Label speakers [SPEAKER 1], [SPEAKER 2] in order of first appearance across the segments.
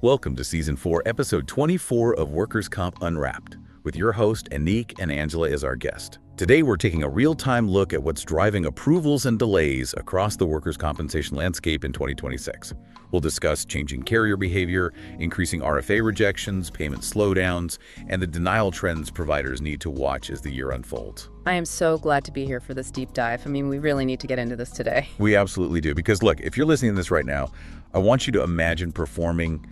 [SPEAKER 1] Welcome to Season 4, Episode 24 of Workers Comp Unwrapped, with your host, Aneeq and Angela as our guest. Today, we're taking a real-time look at what's driving approvals and delays across the workers' compensation landscape in 2026. We'll discuss changing carrier behavior, increasing RFA rejections, payment slowdowns, and the denial trends providers need to watch as the year unfolds.
[SPEAKER 2] I am so glad to be here for this deep dive. I mean, we really need to get into this today.
[SPEAKER 1] We absolutely do, because look, if you're listening to this right now, I want you to imagine performing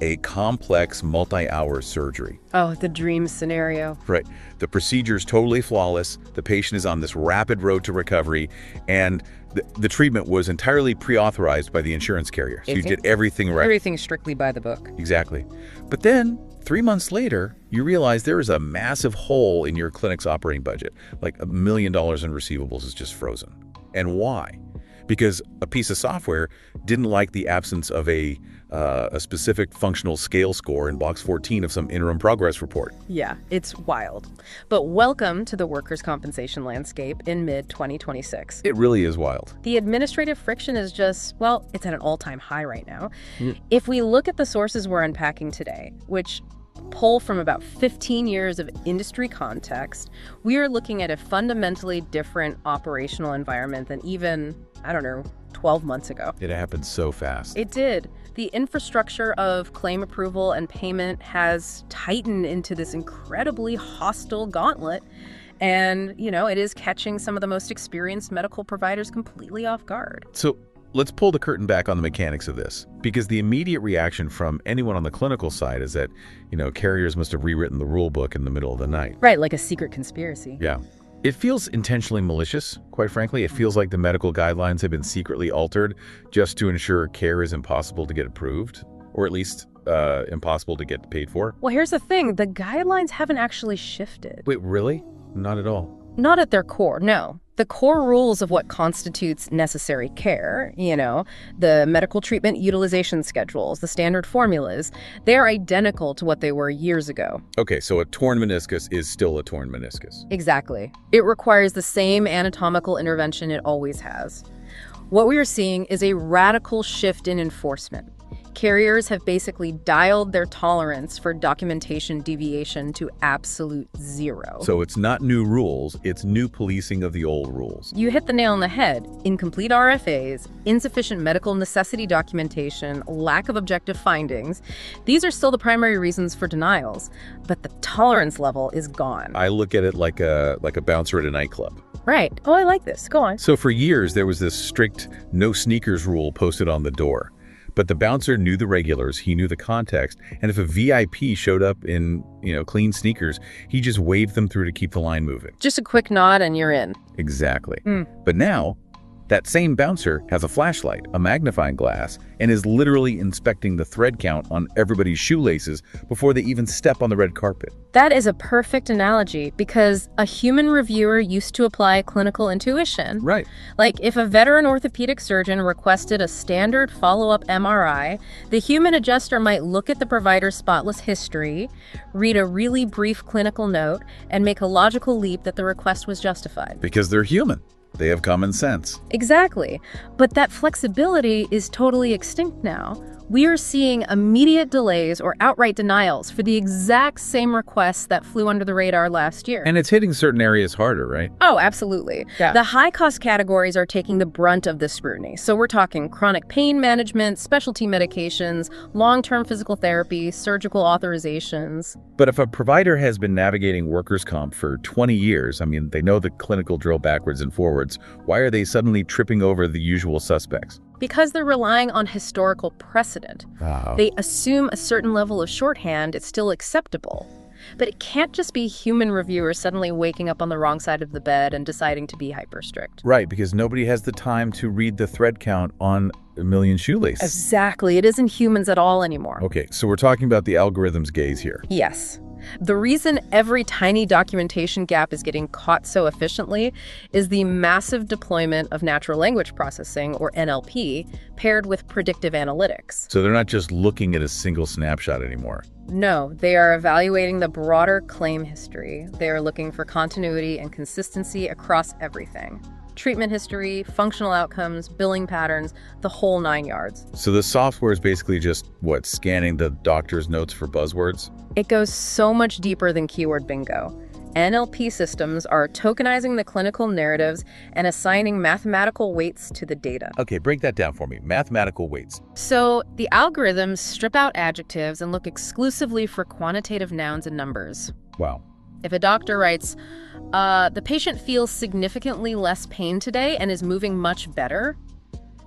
[SPEAKER 1] a complex multi-hour surgery.
[SPEAKER 2] Oh, the dream scenario.
[SPEAKER 1] Right. The procedure's totally flawless. The patient is on this rapid road to recovery, and the treatment was entirely pre-authorized by the insurance carrier. So you did everything right.
[SPEAKER 2] Everything strictly by the book.
[SPEAKER 1] Exactly. But then 3 months later, you realize there is a massive hole in your clinic's operating budget. Like $1 million in receivables is just frozen. And why? Because a piece of software didn't like the absence of a specific functional scale score in box 14 of some interim progress report.
[SPEAKER 2] Yeah, it's wild. But welcome to the workers' compensation landscape in mid-2026.
[SPEAKER 1] It really is wild.
[SPEAKER 2] The administrative friction is just, well, it's at an all-time high right now. If we look at the sources we're unpacking today, which pull from about 15 years of industry context, we are looking at a fundamentally different operational environment than even, 12 months ago.
[SPEAKER 1] It happened so fast.
[SPEAKER 2] It did. The infrastructure of claim approval and payment has tightened into this incredibly hostile gauntlet. And, it is catching some of the most experienced medical providers completely off guard.
[SPEAKER 1] So let's pull the curtain back on the mechanics of this, because the immediate reaction from anyone on the clinical side is that, carriers must have rewritten the rule book in the middle of the night.
[SPEAKER 2] Right, like a secret conspiracy.
[SPEAKER 1] Yeah. It feels intentionally malicious, quite frankly. It feels like the medical guidelines have been secretly altered just to ensure care is impossible to get approved, or at least impossible to get paid for.
[SPEAKER 2] Well, here's the thing. The guidelines haven't actually shifted.
[SPEAKER 1] Wait, really? Not at all.
[SPEAKER 2] Not at their core, no. The core rules of what constitutes necessary care, the medical treatment utilization schedules, the standard formulas, they're identical to what they were years ago.
[SPEAKER 1] Okay, so a torn meniscus is still a torn meniscus.
[SPEAKER 2] Exactly. It requires the same anatomical intervention it always has. What we are seeing is a radical shift in enforcement. Carriers have basically dialed their tolerance for documentation deviation to absolute zero.
[SPEAKER 1] So it's not new rules, it's new policing of the old rules.
[SPEAKER 2] You hit the nail on the head. Incomplete RFAs, insufficient medical necessity documentation, lack of objective findings. These are still the primary reasons for denials, but the tolerance level is gone.
[SPEAKER 1] I look at it like a bouncer at a nightclub.
[SPEAKER 2] Right. Oh, I like this. Go on.
[SPEAKER 1] So for years, there was this strict no sneakers rule posted on the door. But the bouncer knew the regulars, he knew the context, and if a VIP showed up in, clean sneakers, he just waved them through to keep the line moving.
[SPEAKER 2] Just a quick nod and you're in.
[SPEAKER 1] Exactly. But now, that same bouncer has a flashlight, a magnifying glass, and is literally inspecting the thread count on everybody's shoelaces before they even step on the red carpet.
[SPEAKER 2] That is a perfect analogy because a human reviewer used to apply clinical intuition.
[SPEAKER 1] Right.
[SPEAKER 2] Like if a veteran orthopedic surgeon requested a standard follow-up MRI, the human adjuster might look at the provider's spotless history, read a really brief clinical note, and make a logical leap that the request was justified.
[SPEAKER 1] Because they're human. They have common sense.
[SPEAKER 2] Exactly. But that flexibility is totally extinct now. We are seeing immediate delays or outright denials for the exact same requests that flew under the radar last year.
[SPEAKER 1] And it's hitting certain areas harder, right?
[SPEAKER 2] Oh, absolutely. Yeah. The high-cost categories are taking the brunt of this scrutiny. So we're talking chronic pain management, specialty medications, long-term physical therapy, surgical authorizations.
[SPEAKER 1] But if a provider has been navigating workers' comp for 20 years, they know the clinical drill backwards and forwards, why are they suddenly tripping over the usual suspects?
[SPEAKER 2] Because they're relying on historical precedent.
[SPEAKER 1] Wow.
[SPEAKER 2] They assume a certain level of shorthand is still acceptable. But it can't just be human reviewers suddenly waking up on the wrong side of the bed and deciding to be hyper strict.
[SPEAKER 1] Right, because nobody has the time to read the thread count on a million shoelaces.
[SPEAKER 2] Exactly. It isn't humans at all anymore.
[SPEAKER 1] Okay, so we're talking about the algorithm's gaze here.
[SPEAKER 2] Yes. The reason every tiny documentation gap is getting caught so efficiently is the massive deployment of natural language processing, or NLP, paired with predictive analytics.
[SPEAKER 1] So they're not just looking at a single snapshot anymore.
[SPEAKER 2] No, they are evaluating the broader claim history. They are looking for continuity and consistency across everything. treatment history, functional outcomes, billing patterns, the whole 9 yards.
[SPEAKER 1] So the software is basically just, what, scanning the doctor's notes for buzzwords?
[SPEAKER 2] It goes so much deeper than keyword bingo. NLP systems are tokenizing the clinical narratives and assigning mathematical weights to the data.
[SPEAKER 1] Okay, break that down for me. Mathematical weights.
[SPEAKER 2] So the algorithms strip out adjectives and look exclusively for quantitative nouns and numbers.
[SPEAKER 1] Wow.
[SPEAKER 2] If a doctor writes, the patient feels significantly less pain today and is moving much better,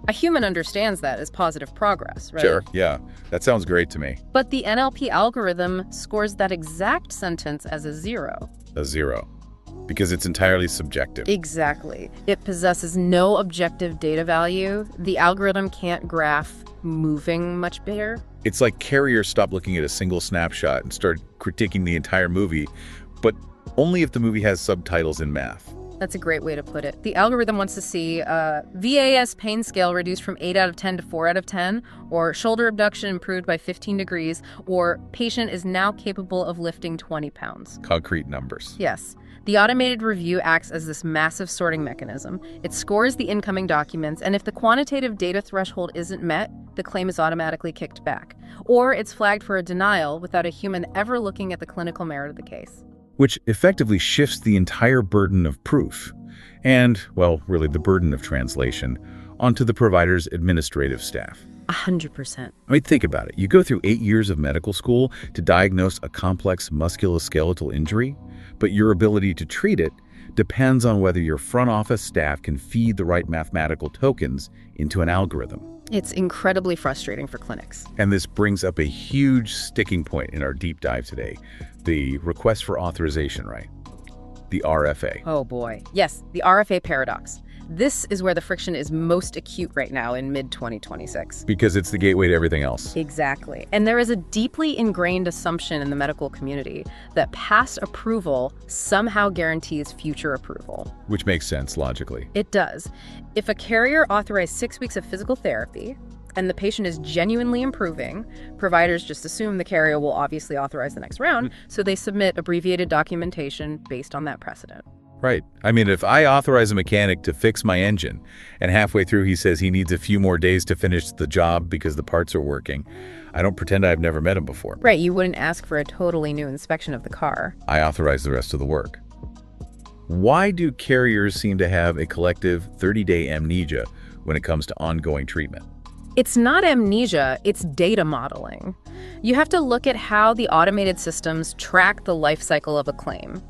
[SPEAKER 2] a human understands that as positive progress, right?
[SPEAKER 1] Sure, yeah. That sounds great to me.
[SPEAKER 2] But the NLP algorithm scores that exact sentence as a 0.
[SPEAKER 1] A 0. Because it's entirely subjective.
[SPEAKER 2] Exactly. It possesses no objective data value. The algorithm can't graph moving much better.
[SPEAKER 1] It's like carriers stop looking at a single snapshot and start critiquing the entire movie, but only if the movie has subtitles in math.
[SPEAKER 2] That's a great way to put it. The algorithm wants to see VAS pain scale reduced from 8 out of 10 to 4 out of 10, or shoulder abduction improved by 15 degrees, or patient is now capable of lifting 20 pounds.
[SPEAKER 1] Concrete numbers.
[SPEAKER 2] Yes. The automated review acts as this massive sorting mechanism. It scores the incoming documents, and if the quantitative data threshold isn't met, the claim is automatically kicked back. Or it's flagged for a denial without a human ever looking at the clinical merit of the case.
[SPEAKER 1] Which effectively shifts the entire burden of proof and, well, really the burden of translation onto the provider's administrative staff.
[SPEAKER 2] 100%.
[SPEAKER 1] I mean, think about it. You go through 8 years of medical school to diagnose a complex musculoskeletal injury, but your ability to treat it depends on whether your front office staff can feed the right mathematical tokens into an algorithm.
[SPEAKER 2] It's incredibly frustrating for clinics.
[SPEAKER 1] And this brings up a huge sticking point in our deep dive today, the request for authorization, right? The RFA.
[SPEAKER 2] Oh boy. Yes, the RFA paradox. This is where the friction is most acute right now in mid-2026.
[SPEAKER 1] Because it's the gateway to everything else.
[SPEAKER 2] Exactly. And there is a deeply ingrained assumption in the medical community that past approval somehow guarantees future approval.
[SPEAKER 1] Which makes sense logically.
[SPEAKER 2] It does. If a carrier authorized 6 weeks of physical therapy and the patient is genuinely improving, providers just assume the carrier will obviously authorize the next round, so they submit abbreviated documentation based on that precedent.
[SPEAKER 1] Right. I mean, if I authorize a mechanic to fix my engine and halfway through he says he needs a few more days to finish the job because the parts are working, I don't pretend I've never met him before.
[SPEAKER 2] Right. You wouldn't ask for a totally new inspection of the car.
[SPEAKER 1] I authorize the rest of the work. Why do carriers seem to have a collective 30-day amnesia when it comes to ongoing treatment?
[SPEAKER 2] It's not amnesia, it's data modeling. You have to look at how the automated systems track the life cycle of a claim,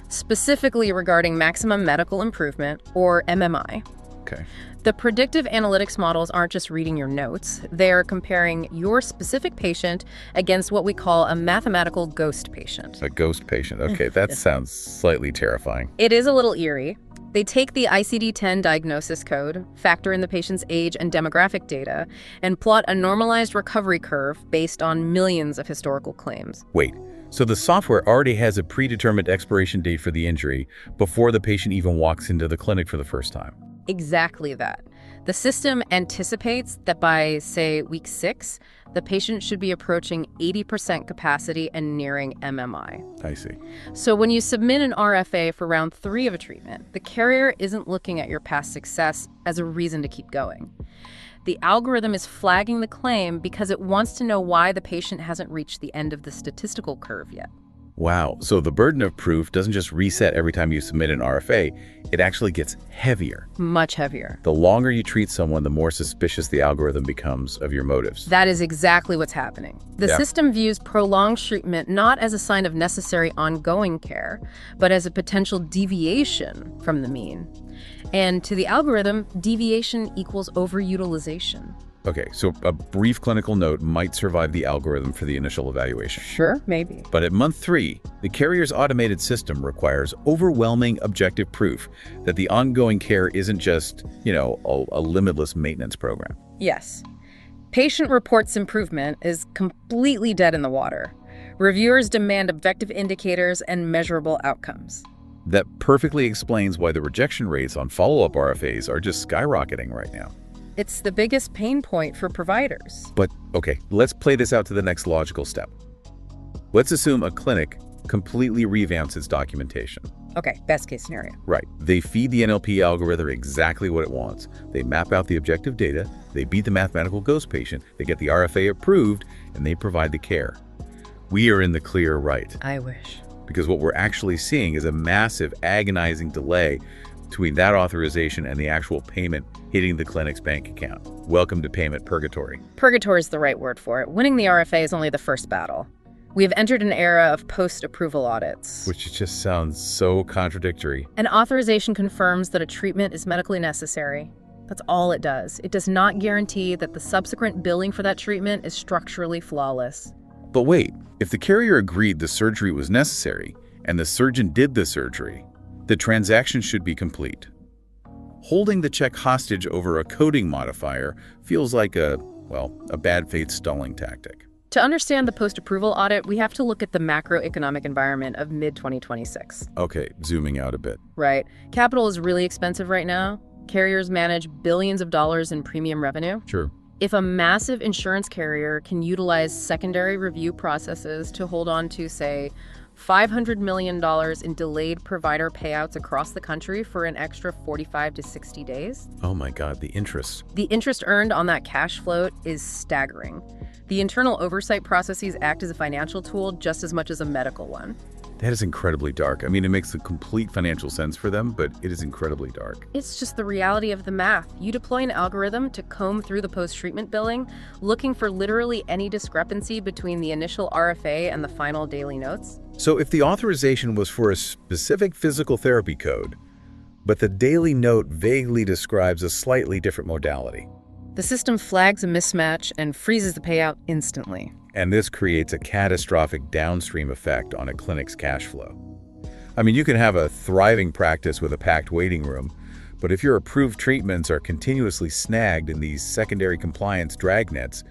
[SPEAKER 2] specifically regarding maximum medical improvement, or MMI.
[SPEAKER 1] Okay.
[SPEAKER 2] The predictive analytics models aren't just reading your notes. They're comparing your specific patient against what we call a mathematical ghost patient.
[SPEAKER 1] A ghost patient. Okay, that sounds slightly terrifying.
[SPEAKER 2] It is a little eerie. They take the ICD-10 diagnosis code, factor in the patient's age and demographic data, and plot a normalized recovery curve based on millions of historical claims.
[SPEAKER 1] Wait, so the software already has a predetermined expiration date for the injury before the patient even walks into the clinic for the first time?
[SPEAKER 2] Exactly that. The system anticipates that by, say, week 6, the patient should be approaching 80% capacity and nearing MMI.
[SPEAKER 1] I see.
[SPEAKER 2] So when you submit an RFA for round 3 of a treatment, the carrier isn't looking at your past success as a reason to keep going. The algorithm is flagging the claim because it wants to know why the patient hasn't reached the end of the statistical curve yet.
[SPEAKER 1] Wow, so the burden of proof doesn't just reset every time you submit an RFA, it actually gets heavier.
[SPEAKER 2] Much heavier.
[SPEAKER 1] The longer you treat someone, the more suspicious the algorithm becomes of your motives.
[SPEAKER 2] That is exactly what's happening. The system views prolonged treatment not as a sign of necessary ongoing care, but as a potential deviation from the mean. And to the algorithm, deviation equals overutilization.
[SPEAKER 1] Okay, so a brief clinical note might survive the algorithm for the initial evaluation.
[SPEAKER 2] Sure, maybe.
[SPEAKER 1] But at month 3, the carrier's automated system requires overwhelming objective proof that the ongoing care isn't just, a limitless maintenance program.
[SPEAKER 2] Yes. Patient reports improvement is completely dead in the water. Reviewers demand objective indicators and measurable outcomes.
[SPEAKER 1] That perfectly explains why the rejection rates on follow-up RFAs are just skyrocketing right now.
[SPEAKER 2] It's the biggest pain point for providers.
[SPEAKER 1] But, okay, let's play this out to the next logical step. Let's assume a clinic completely revamps its documentation.
[SPEAKER 2] Okay, best case scenario.
[SPEAKER 1] Right. They feed the NLP algorithm exactly what it wants. They map out the objective data, they beat the mathematical ghost patient, they get the RFA approved, and they provide the care. We are in the clear, right?
[SPEAKER 2] I wish.
[SPEAKER 1] Because what we're actually seeing is a massive, agonizing delay between that authorization and the actual payment hitting the clinic's bank account. Welcome to payment purgatory.
[SPEAKER 2] Purgatory is the right word for it. Winning the RFA is only the first battle. We have entered an era of post-approval audits.
[SPEAKER 1] Which just sounds so contradictory.
[SPEAKER 2] An authorization confirms that a treatment is medically necessary. That's all it does. It does not guarantee that the subsequent billing for that treatment is structurally flawless.
[SPEAKER 1] But wait, if the carrier agreed the surgery was necessary and the surgeon did the surgery, the transaction should be complete. Holding the check hostage over a coding modifier feels like a bad faith stalling tactic.
[SPEAKER 2] To understand the post-approval audit, we have to look at the macroeconomic environment of mid-2026.
[SPEAKER 1] Okay, zooming out a bit.
[SPEAKER 2] Right. Capital is really expensive right now. Carriers manage billions of dollars in premium revenue.
[SPEAKER 1] Sure.
[SPEAKER 2] If a massive insurance carrier can utilize secondary review processes to hold on to, say, $500 million in delayed provider payouts across the country for an extra 45 to 60 days.
[SPEAKER 1] Oh my God, the interest.
[SPEAKER 2] The interest earned on that cash float is staggering. The internal oversight processes act as a financial tool just as much as a medical one.
[SPEAKER 1] That is incredibly dark. I mean, it makes a complete financial sense for them, but it is incredibly dark.
[SPEAKER 2] It's just the reality of the math. You deploy an algorithm to comb through the post-treatment billing, looking for literally any discrepancy between the initial RFA and the final daily notes.
[SPEAKER 1] So if the authorization was for a specific physical therapy code, but the daily note vaguely describes a slightly different modality,
[SPEAKER 2] the system flags a mismatch and freezes the payout instantly.
[SPEAKER 1] and this creates a catastrophic downstream effect on a clinic's cash flow. I mean, you can have a thriving practice with a packed waiting room, but if your approved treatments are continuously snagged in these secondary compliance dragnets,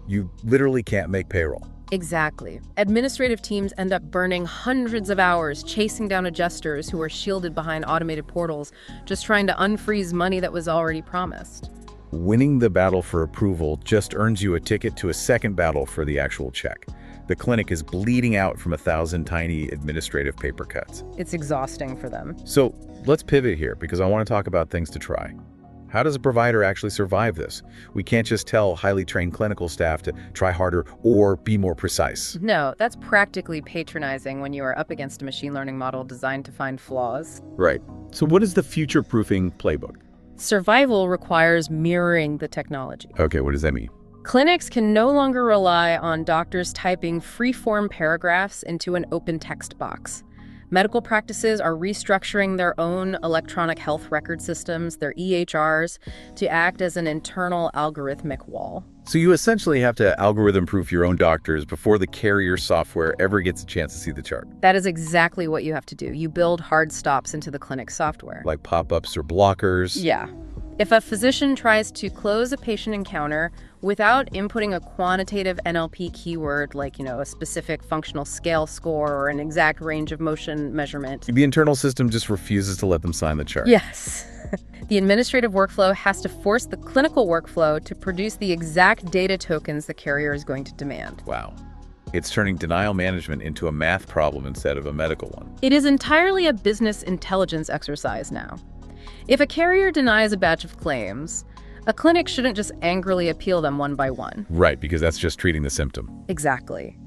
[SPEAKER 1] you literally can't make payroll.
[SPEAKER 2] Exactly. Administrative teams end up burning hundreds of hours chasing down adjusters who are shielded behind automated portals, just trying to unfreeze money that was already promised.
[SPEAKER 1] Winning the battle for approval just earns you a ticket to a second battle for the actual check. The clinic is bleeding out from 1,000 tiny administrative paper cuts.
[SPEAKER 2] It's exhausting for them.
[SPEAKER 1] So let's pivot here because I want to talk about things to try. How does a provider actually survive this? We can't just tell highly trained clinical staff to try harder or be more precise.
[SPEAKER 2] No, that's practically patronizing when you are up against a machine learning model designed to find flaws.
[SPEAKER 1] Right. So what is the future-proofing playbook?
[SPEAKER 2] Survival requires mirroring the technology.
[SPEAKER 1] Okay, what does that mean?
[SPEAKER 2] Clinics can no longer rely on doctors typing free-form paragraphs into an open text box. Medical practices are restructuring their own electronic health record systems, their EHRs, to act as an internal algorithmic wall.
[SPEAKER 1] So you essentially have to algorithm-proof your own doctors before the carrier software ever gets a chance to see the chart.
[SPEAKER 2] That is exactly what you have to do. You build hard stops into the clinic software.
[SPEAKER 1] Like pop-ups or blockers.
[SPEAKER 2] Yeah. If a physician tries to close a patient encounter without inputting a quantitative NLP keyword like, a specific functional scale score or an exact range of motion measurement,
[SPEAKER 1] The internal system just refuses to let them sign the chart.
[SPEAKER 2] yes. The administrative workflow has to force the clinical workflow to produce the exact data tokens the carrier is going to demand.
[SPEAKER 1] Wow. It's turning denial management into a math problem instead of a medical one.
[SPEAKER 2] It is entirely a business intelligence exercise now. If a carrier denies a batch of claims, a clinic shouldn't just angrily appeal them one by one.
[SPEAKER 1] Right, because that's just treating the symptom.
[SPEAKER 2] Exactly.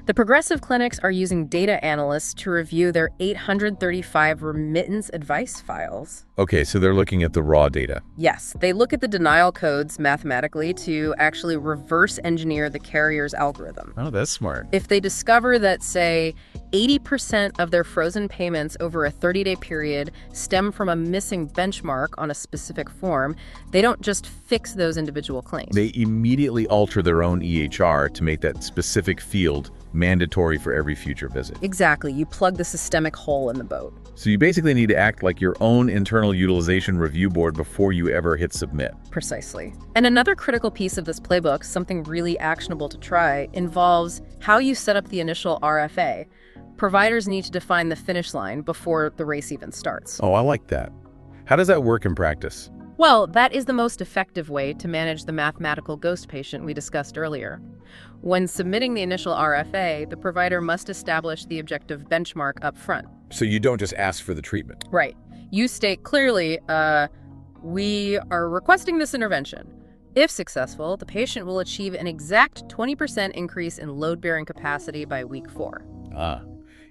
[SPEAKER 2] The progressive clinics are using data analysts to review their 835 remittance advice files.
[SPEAKER 1] Okay, so they're looking at the raw data.
[SPEAKER 2] Yes, they look at the denial codes mathematically to actually reverse engineer the carrier's algorithm.
[SPEAKER 1] Oh, that's smart.
[SPEAKER 2] If they discover that, say, 80% of their frozen payments over a 30-day period stem from a missing benchmark on a specific form, they don't just fix those individual claims.
[SPEAKER 1] They immediately alter their own EHR to make that specific field mandatory for every future visit.
[SPEAKER 2] Exactly. You plug the systemic hole in the boat.
[SPEAKER 1] So you basically need to act like your own internal utilization review board before you ever hit submit.
[SPEAKER 2] Precisely. And another critical piece of this playbook, something really actionable to try, involves how you set up the initial RFA. Providers need to define the finish line before the race even starts.
[SPEAKER 1] Oh, I like that. How does that work in practice?
[SPEAKER 2] Well, that is the most effective way to manage the mathematical ghost patient we discussed earlier. When submitting the initial RFA, the provider must establish the objective benchmark up front.
[SPEAKER 1] So you don't just ask for the treatment.
[SPEAKER 2] Right. You state clearly, we are requesting this intervention. If successful, the patient will achieve an exact 20% increase in load-bearing capacity by week 4.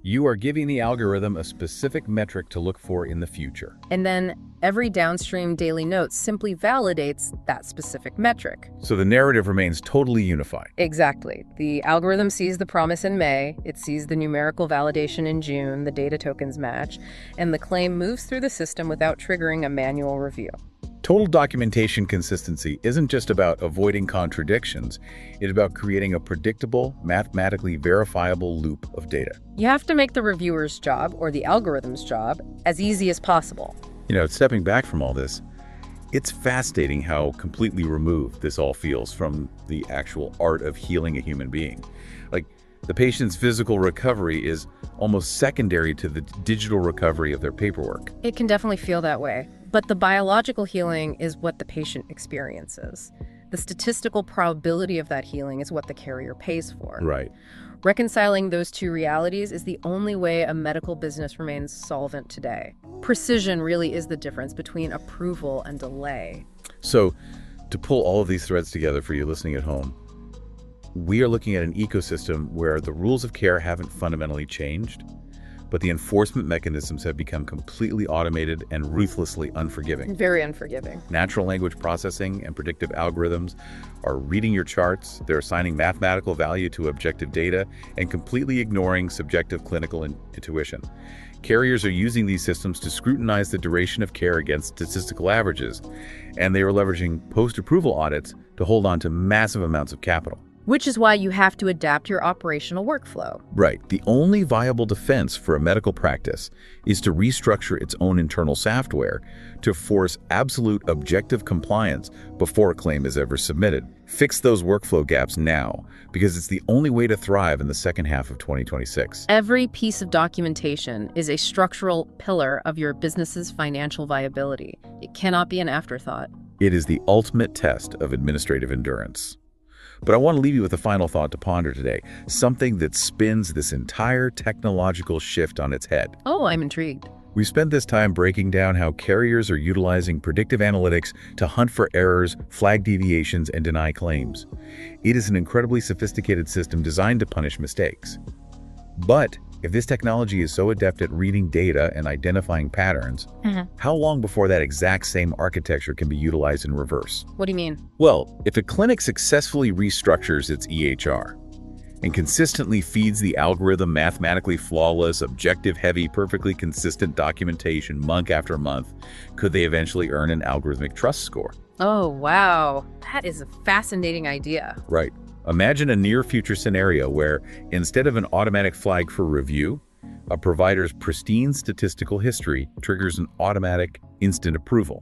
[SPEAKER 1] You are giving the algorithm a specific metric to look for in the future.
[SPEAKER 2] And then every downstream daily note simply validates that specific metric.
[SPEAKER 1] So the narrative remains totally unified.
[SPEAKER 2] Exactly. The algorithm sees the promise in May, it sees the numerical validation in June, the data tokens match, and the claim moves through the system without triggering a manual review.
[SPEAKER 1] Total documentation consistency isn't just about avoiding contradictions. It's about creating a predictable, mathematically verifiable loop of data.
[SPEAKER 2] You have to make the reviewer's job, or the algorithm's job, as easy as possible.
[SPEAKER 1] Stepping back from all this, it's fascinating how completely removed this all feels from the actual art of healing a human being. Like, the patient's physical recovery is almost secondary to the digital recovery of their paperwork.
[SPEAKER 2] It can definitely feel that way. But the biological healing is what the patient experiences. The statistical probability of that healing is what the carrier pays for.
[SPEAKER 1] Right.
[SPEAKER 2] Reconciling those two realities is the only way a medical business remains solvent today. Precision really is the difference between approval and delay.
[SPEAKER 1] So, to pull all of these threads together for you listening at home, we are looking at an ecosystem where the rules of care haven't fundamentally changed, but the enforcement mechanisms have become completely automated and ruthlessly unforgiving.
[SPEAKER 2] Very unforgiving.
[SPEAKER 1] Natural language processing and predictive algorithms are reading your charts, they're assigning mathematical value to objective data, and completely ignoring subjective clinical intuition. Carriers are using these systems to scrutinize the duration of care against statistical averages, and they are leveraging post-approval audits to hold on to massive amounts of capital.
[SPEAKER 2] Which is why you have to adapt your operational workflow.
[SPEAKER 1] Right. The only viable defense for a medical practice is to restructure its own internal software to force absolute objective compliance before a claim is ever submitted. Fix those workflow gaps now, because it's the only way to thrive in the second half of 2026.
[SPEAKER 2] Every piece of documentation is a structural pillar of your business's financial viability. It cannot be an afterthought.
[SPEAKER 1] It is the ultimate test of administrative endurance. But I want to leave you with a final thought to ponder today, something that spins this entire technological shift on its head.
[SPEAKER 2] Oh, I'm intrigued.
[SPEAKER 1] We spent this time breaking down how carriers are utilizing predictive analytics to hunt for errors, flag deviations, and deny claims. It is an incredibly sophisticated system designed to punish mistakes. But if this technology is so adept at reading data and identifying patterns, how long before that exact same architecture can be utilized in reverse?
[SPEAKER 2] What do you mean?
[SPEAKER 1] Well, if a clinic successfully restructures its EHR and consistently feeds the algorithm mathematically flawless, objective-heavy, perfectly consistent documentation month after month, could they eventually earn an algorithmic trust score?
[SPEAKER 2] Oh, wow. That is a fascinating idea.
[SPEAKER 1] Right. Imagine a near-future scenario where, instead of an automatic flag for review, a provider's pristine statistical history triggers an automatic instant approval,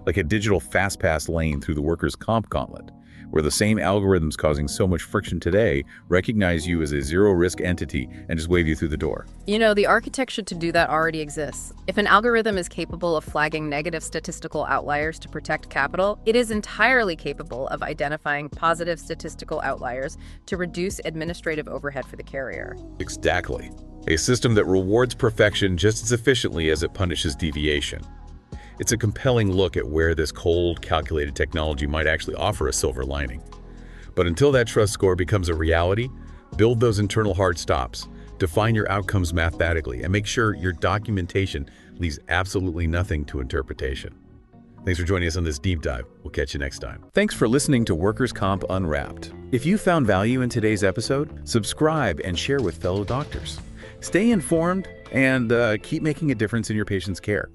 [SPEAKER 1] like a digital fast-pass lane through the Workers Comp Gauntlet, where the same algorithms causing so much friction today recognize you as a zero-risk entity and just wave you through the door.
[SPEAKER 2] The architecture to do that already exists. If an algorithm is capable of flagging negative statistical outliers to protect capital, it is entirely capable of identifying positive statistical outliers to reduce administrative overhead for the carrier.
[SPEAKER 1] Exactly. A system that rewards perfection just as efficiently as it punishes deviation. It's a compelling look at where this cold, calculated technology might actually offer a silver lining. But until that trust score becomes a reality, build those internal hard stops, define your outcomes mathematically, and make sure your documentation leaves absolutely nothing to interpretation. Thanks for joining us on this deep dive. We'll catch you next time. Thanks for listening to Workers Comp Unwrapped. If you found value in today's episode, subscribe and share with fellow doctors. Stay informed and keep making a difference in your patient's care.